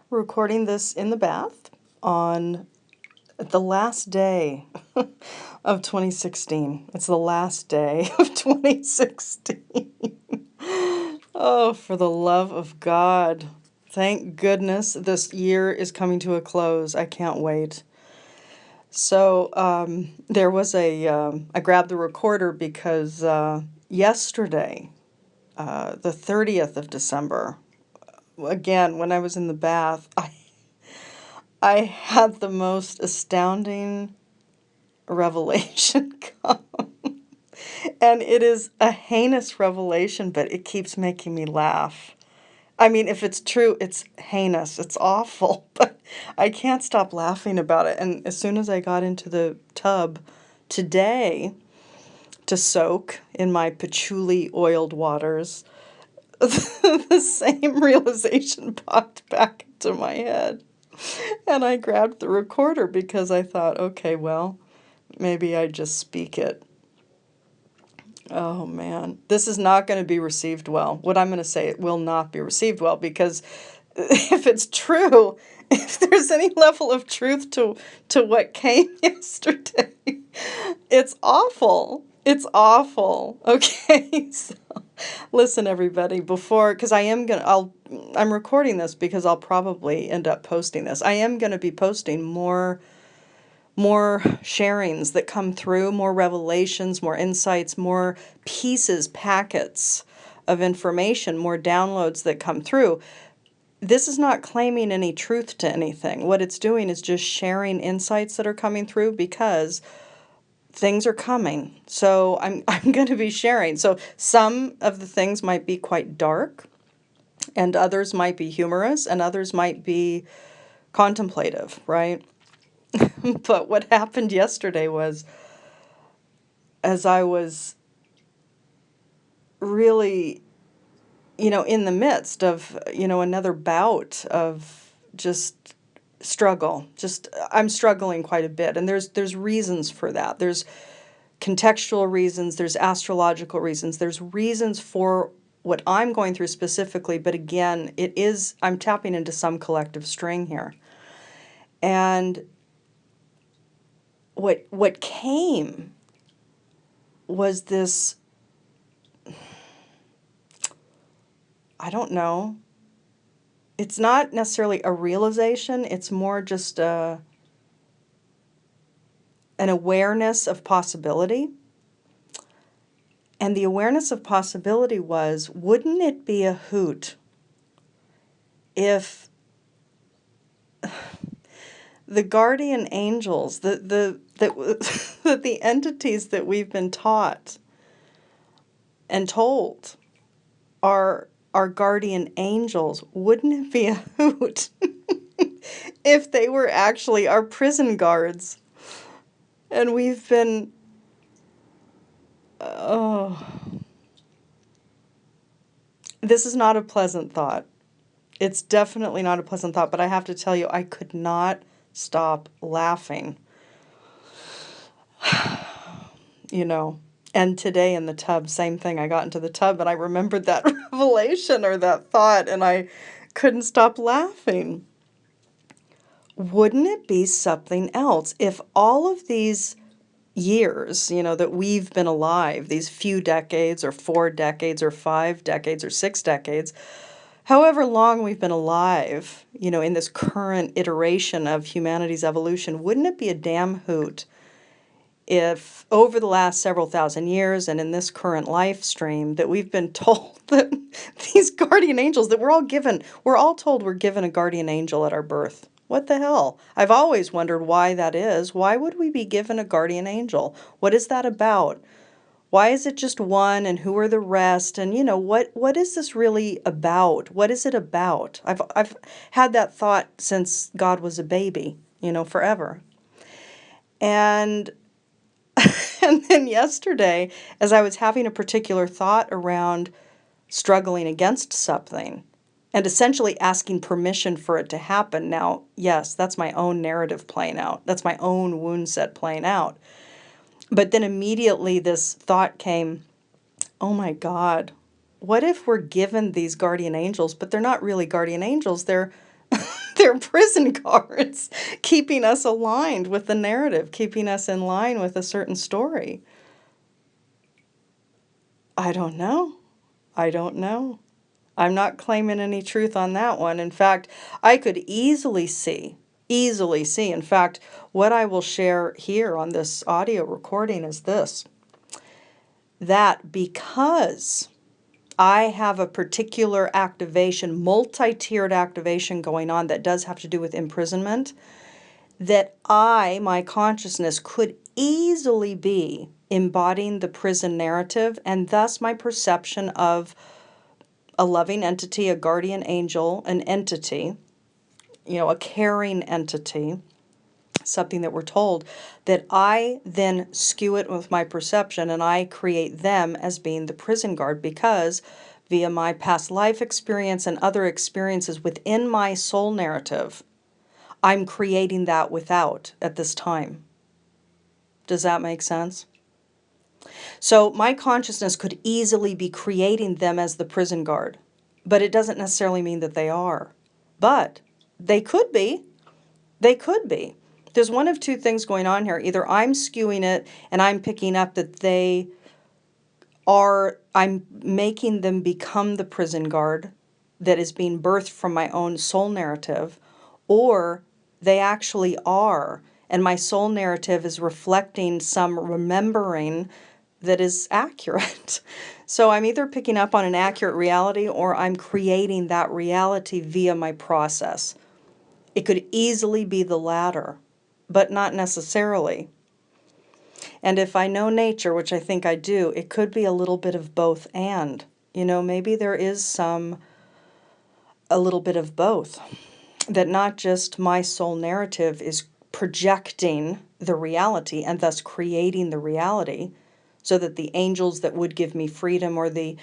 Recording this in the bath on the last day of 2016. It's the last day of 2016. Oh, for the love of God. Thank goodness this year is coming to a close. I can't wait. So there was I grabbed the recorder because yesterday, the 30th of December, again, when I was in the bath, I had the most astounding revelation come. And it is a heinous revelation, but it keeps making me laugh. I mean, if it's true, it's heinous. It's awful, but I can't stop laughing about it. And as soon as I got into the tub today to soak in my patchouli oiled waters, the same realization popped back into my head. And I grabbed the recorder because I thought, okay, well, maybe I just speak it. Oh man, this is not going to be received well. What I'm going to say, it will not be received well, because if it's true, if there's any level of truth to what came yesterday, it's awful. It's awful. Okay, so listen, everybody, because I'm recording this because I'll probably end up posting this. I am going to be posting more sharings that come through, more revelations, more insights, more pieces, packets of information, more downloads that come through. This is not claiming any truth to anything. What it's doing is just sharing insights that are coming through because things are coming. So I'm going to be sharing. So some of the things might be quite dark, and others might be humorous, and others might be contemplative, right? But what happened yesterday was, as I was really, in the midst of, another bout of just struggle, I'm struggling quite a bit. And there's reasons for that. There's contextual reasons, there's astrological reasons, there's reasons for what I'm going through specifically. But again, I'm tapping into some collective string here. And what came was this, I don't know, it's not necessarily a realization, it's more just an awareness of possibility. And the awareness of possibility was, wouldn't it be a hoot if the guardian angels, the entities that we've been taught and told are our guardian angels, wouldn't it be a hoot if they were actually our prison guards? And we've been, this is not a pleasant thought. It's definitely not a pleasant thought, but I have to tell you, I could not stop laughing. And today in the tub, same thing. I got into the tub and I remembered that revelation or that thought, and I couldn't stop laughing. Wouldn't it be something else if all of these years, that we've been alive, these few decades or 4 decades or 5 decades or 6 decades, however long we've been alive, in this current iteration of humanity's evolution, wouldn't it be a damn hoot if over the last several thousand years and in this current life stream that we've been told that these guardian angels that we're all told we're given a guardian angel at our birth? What the hell? I've always wondered why that is. Why would we be given a guardian angel? What is that about? Why is it just one, and who are the rest? And what is this really about? What is it about? I've had that thought since God was a baby, forever. And and then yesterday, as I was having a particular thought around struggling against something and essentially asking permission for it to happen. Now, yes, that's my own narrative playing out. That's my own wound set playing out. But then immediately this thought came, oh my God, what if we're given these guardian angels, but they're not really guardian angels, they're They're prison guards, keeping us aligned with the narrative, keeping us in line with a certain story. I don't know. I don't know. I'm not claiming any truth on that one. In fact, I could easily see, in fact, what I will share here on this audio recording is this, that because I have a particular activation, multi-tiered activation going on that does have to do with imprisonment, that my consciousness, could easily be embodying the prison narrative, and thus my perception of a loving entity, a guardian angel, an entity, a caring entity, something that we're told, that I then skew it with my perception and I create them as being the prison guard because via my past life experience and other experiences within my soul narrative, I'm creating that without at this time. Does that make sense? So my consciousness could easily be creating them as the prison guard, but it doesn't necessarily mean that they are. But they could be. They could be. There's one of two things going on here. Either I'm skewing it and I'm picking up that I'm making them become the prison guard that is being birthed from my own soul narrative, or they actually are, and my soul narrative is reflecting some remembering that is accurate. So I'm either picking up on an accurate reality or I'm creating that reality via my process. It could easily be the latter, but not necessarily. And if I know nature, which I think I do, it could be a little bit of both and. Maybe there is a little bit of both. That not just my soul narrative is projecting the reality and thus creating the reality, so that the angels that would give me freedom, or the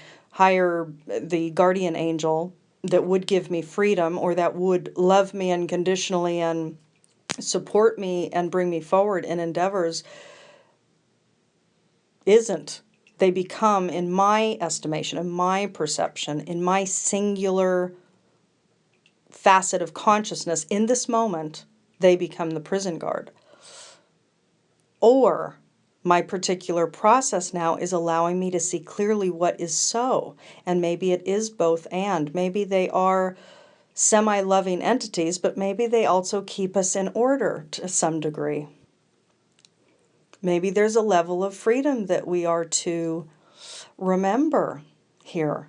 guardian angel that would give me freedom, or that would love me unconditionally and support me and bring me forward in endeavors, isn't. They become, in my estimation, in my perception, in my singular facet of consciousness in this moment, they become the prison guard. Or my particular process now is allowing me to see clearly what is so. And maybe it is both and. Maybe they are semi-loving entities, but maybe they also keep us in order to some degree. Maybe there's a level of freedom that we are to remember here.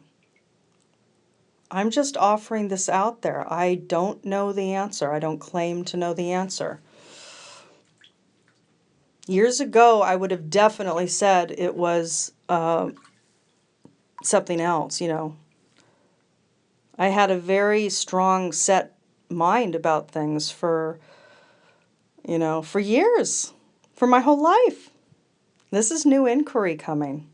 I'm just offering this out there. I don't know the answer. I don't claim to know the answer. Years ago, I would have definitely said it was something else, I had a very strong set mind about things for years, for my whole life. This is new inquiry coming.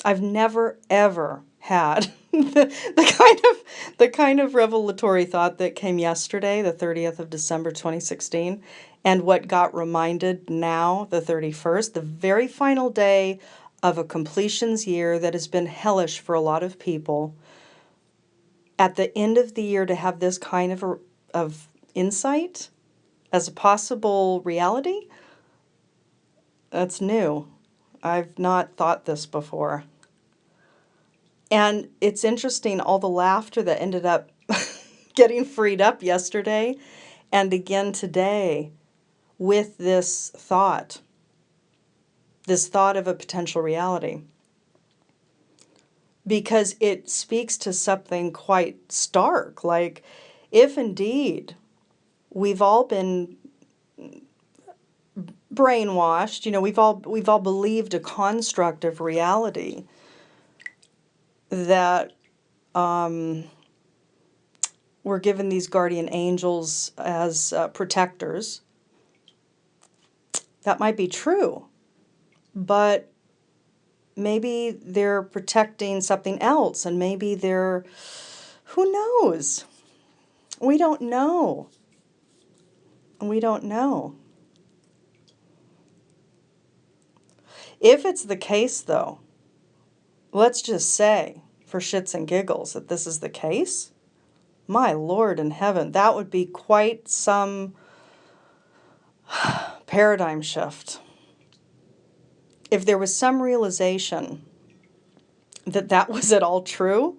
I've never, ever had the kind of revelatory thought that came yesterday, the 30th of December, 2016, and what got reminded now, the 31st, the very final day of a completions year that has been hellish for a lot of people. At the end of the year, to have this kind of insight as a possible reality, that's new. I've not thought this before. And it's interesting, all the laughter that ended up getting freed up yesterday and again today with this thought of a potential reality. Because it speaks to something quite stark, like if indeed we've all been brainwashed, we've all believed a construct of reality that we're given these guardian angels as protectors. That might be true, but maybe they're protecting something else, and maybe who knows? We don't know. We don't know. If it's the case, though, let's just say, for shits and giggles, that this is the case, My Lord in heaven, that would be quite some paradigm shift. If there was some realization that that was at all true,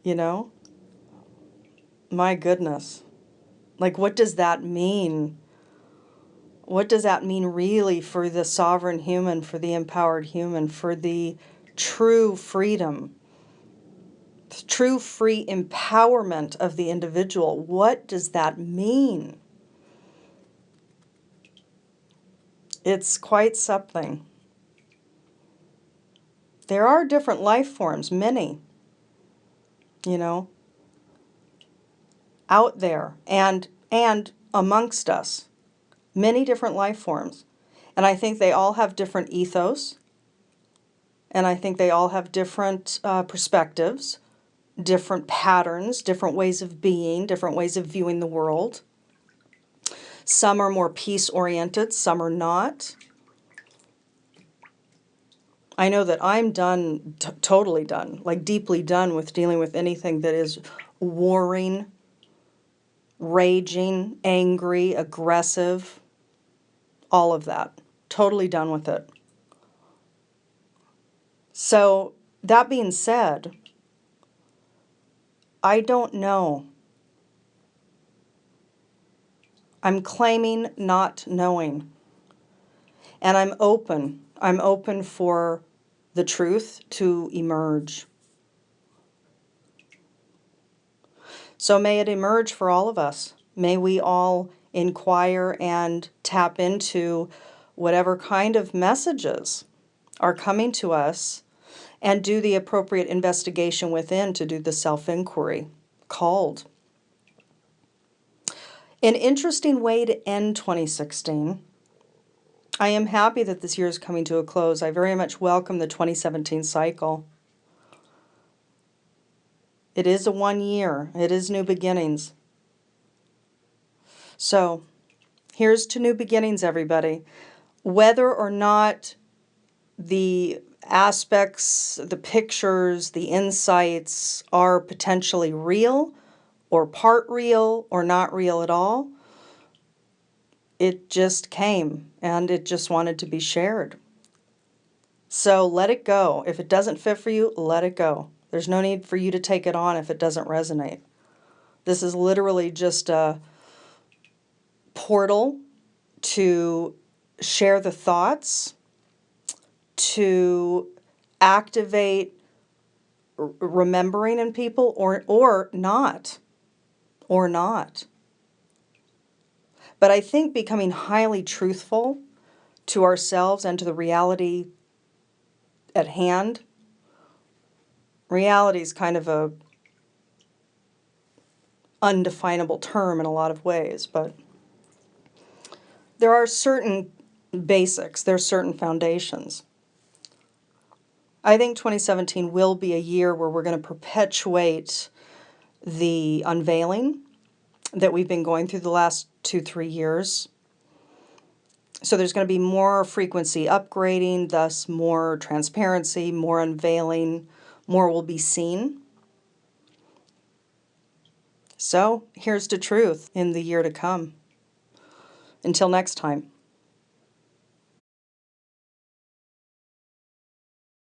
you know, my goodness. Like, what does that mean? What does that mean really for the sovereign human, for the empowered human, for the true freedom, true free empowerment of the individual? What does that mean? It's quite something. There are different life forms, many, you know, out there and amongst us. Many different life forms. And I think they all have different ethos. And I think they all have different perspectives, different patterns, different ways of being, different ways of viewing the world. Some are more peace-oriented, some are not. I know that I'm done, totally done, like deeply done with dealing with anything that is warring, raging, angry, aggressive, all of that. Totally done with it. So, that being said, I don't know. I'm claiming not knowing. And I'm open. I'm open for the truth to emerge. So may it emerge for all of us. May we all inquire and tap into whatever kind of messages are coming to us and do the appropriate investigation within to do the self-inquiry called. An interesting way to end 2016. I am happy that this year is coming to a close. I very much welcome the 2017 cycle. It is a 1 year. It is new beginnings. So, here's to new beginnings, everybody. Whether or not the aspects, the pictures, the insights are potentially real or part real or not real at all, it just came and it just wanted to be shared. So let it go. If it doesn't fit for you, let it go. There's no need for you to take it on if it doesn't resonate. This is literally just a portal to share the thoughts, to activate remembering in people or not. But I think becoming highly truthful to ourselves and to the reality at hand. Reality is kind of a undefinable term in a lot of ways, but there are certain basics, there are certain foundations. I think 2017 will be a year where we're going to perpetuate the unveiling that we've been going through the last 2-3 years. So there's going to be more frequency upgrading, thus more transparency, more unveiling, more will be seen. So here's to truth in the year to come. Until next time.